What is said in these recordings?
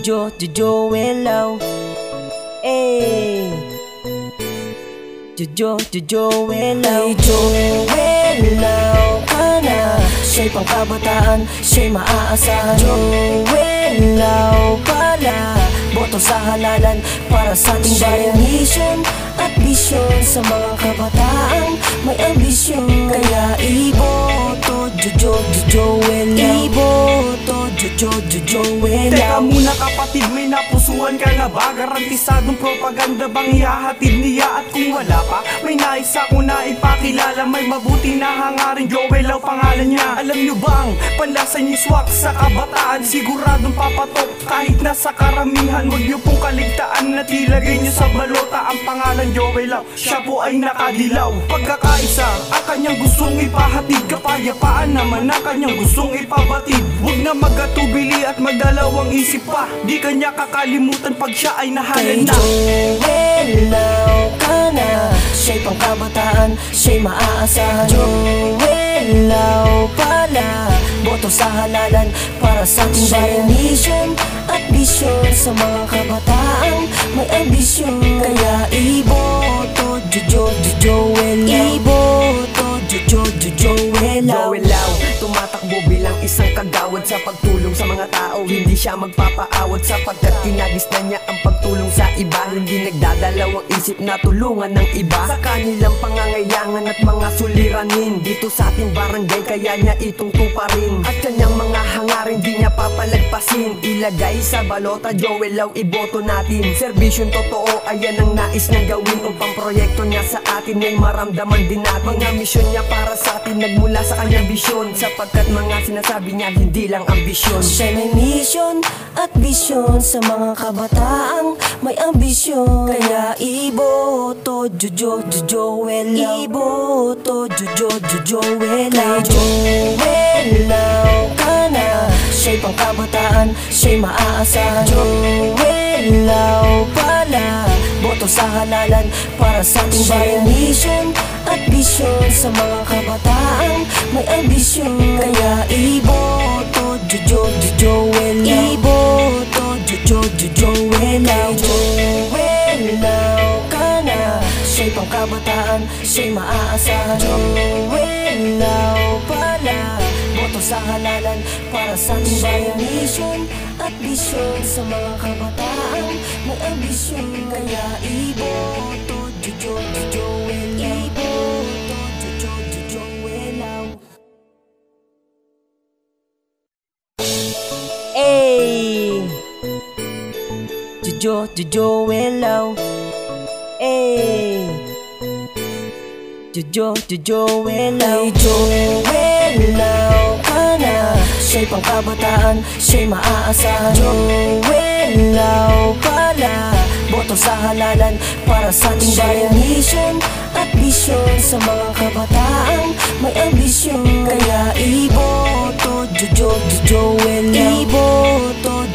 Joel Lau. Ey, Joel Lau. Joel Lau ka na, siya'y pangkabataan, siya'y maaasahan. Joel Lau pala, boto sa halalan para sa ating bayan. Mission at bisyon sa mga kabataang may ambisyon. Kaya iboto Joel Lau. Iboto Joel Lau. Teka muna kapatid, may napusuan ka na ba? Garantisadong propaganda bang ihahatid niya? At kung wala pa, may nais ako na ipakilala. May mabuti na hangarin, Joel Lau pangalan niya. Alam nyo bang, panlasa niyo swak sa kabataan? Siguradong papatok kahit nasa karamihan. Huwag nyo pong kaligtaan na tilagay nyo sa balota ang pangalan Joel Lau. Siya po ay nakadilaw. Pagkakaisa ang kanyang gustong ipahatid, kapayapaan naman ang kanyang gustong ipabatid. Huwag na magatubili at magdalawang isip pa, di kanya kakalimutan pag siya ay nahalal na. Joel Lau ka na, siya'y pangkabataan, siya'y maaasahan. Joel Lau pala, boto sa halalan para sa ating bayan. Mission at bisyon sa mga kabataang may ambisyon. Kaya iboto Joel Lau. Iboto Joel Lau. Joel Lau, tumatakbo bilang isang kagawad sa pagtulong sa mga tao. Hindi siya magpapaawat sapagkat kinagis na niya ang pagtulong sa iba. Hindi nagdadalawang isip na tulungan ng iba sa kanilang pangangailangan at mga suliranin. Dito sa ating barangay kaya niya itong tuparin. At kanyang mga hangarin di niya papalagpasin. Ilagay sa balota Joel Lau, iboto natin. Serbisyong totoo, ayan ang nais niyang gawin. Upang proyekto niya sa atin ay maramdaman din natin. Mga misyon niya para sa atin nagmula sa kanyang bisyon. Sapagkat mga sinasabi niya hindi lang ambisyon. Siya may mission at bisyon sa mga kabataang may ambisyon. Kaya iboto Joel Lau. Iboto Joel Lau. Joel Lau ka na, siya'y pangkabataan, siya'y maaasahan. Joel Lau pala, boto sa halalan para sa ating bayan. Mission at bisyon sa mga kabataang may ambisyon. Kaya iboto Joel Lau. Iboto Joel Lau. Joel Lau ka na, siya'y pangkabataan, siya'y maaasahan. Joel Lau pala, boto sa halalan para sa ating bayan. Mission at bisyon sa mga kabataang may ambisyon. Kaya iboto Joel Lau. Iboto Joel Lau. Ey, Joel Lau. Ey, Joel Lau. Joel Lau ka na, siya'y pangkabataan, siya'y maaasahan. Joel Lau pala, boto sa halalan para sa ating bayan. Mission at bisyon sa mga kabataang may ambisyon. Kaya iboto Joel Lau. Iboto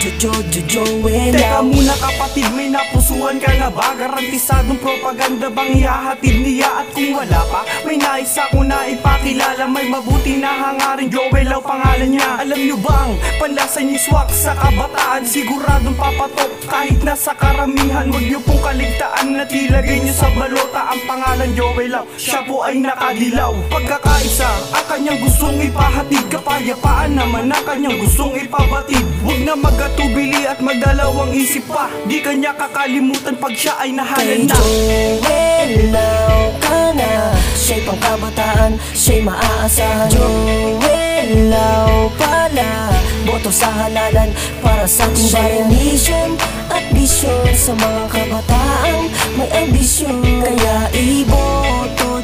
Joel Lau. Teka muna kapatid, may napusuan ka na ba? Garantisadong propaganda bang ihahatid niya? At kung wala pa, may nais ako na ipakilala. May mabuti na hangarin, Joel Lau pangalan niya. Alam nyo bang, panlasa niyo swak sa kabataan? Siguradong papatok kahit nasa karamihan. Huwag nyo pong kaligtaan na tilagay nyo sa balota ang pangalan Joel Lau. Siya po ay nakadilaw. Pagkakaisa ang kanyang gustong ipahatid, kapayapaan naman ang kanyang gustong ipabatid. Huwag na magatubili at magdalawang isip pa, di kanya kakalimutan pag siya ay nahalal na. Joel Lau ka na, siya'y pangkabataan, siya'y maaasahan. Joel Lau pala, boto sa halalan para sa ating bayan. Mission at bisyon sa mga kabataang may ambisyon. Kaya iboto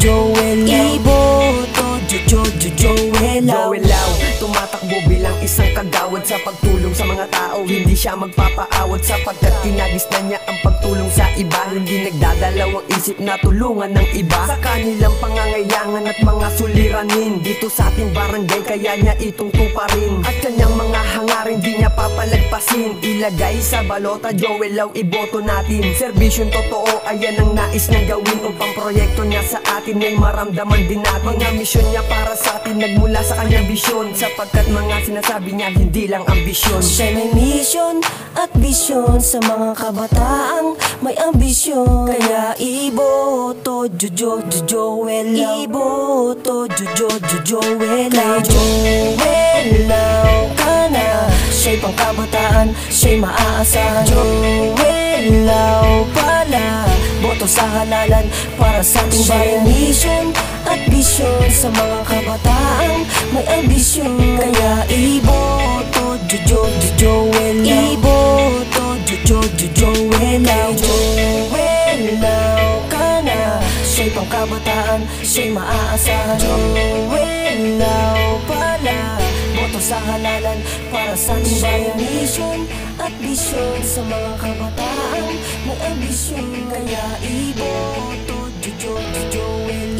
Joel Lau. Iboto Joel Lau. Joel Lau, tumatakbo bilang isang kagawad sa pagtulong sa mga tao. Hindi siya magpapaawat sapagkat kinagis na niya ang pagtulong sa iba. Hindi nagdadalawang isip na tulungan ng iba sa kanilang pangangailangan at mga suliranin. Dito sa ating barangay kaya niya itong tuparin. At kanyang mga hangarin di niya papalagpasin. Ilagay sa balota Joel Lau, iboto natin. Serbisyong totoo, ayan ang nais niyang gawin. Upang proyekto niya sa atin ay maramdaman din natin. Mga misyon niya para sa atin nagmula sa kanyang bisyon. Sapagkat mga sinasabi niya hindi lang ambisyon. Siya may mission at vision sa mga kabataang may ambisyon. Kaya iboto Joel Lau. Iboto Joel Lau. Joel Lau ka na, siya'y pangkabataan, siya'y maaasahan. Joel Lau pala, boto sa halalan para sa ating bayan. Mission at vision sa mga kabataang may ambisyon. Kaya iboto Joel Lau. Iboto Joel Lau. Joel Lau ka na, siya'y pangkabataan, siya'y maaasahan. Joel Lau pala, boto sa halalan para sa ating bayan. Mission at vision sa mga kabataang may ambisyon. Kaya iboto Joel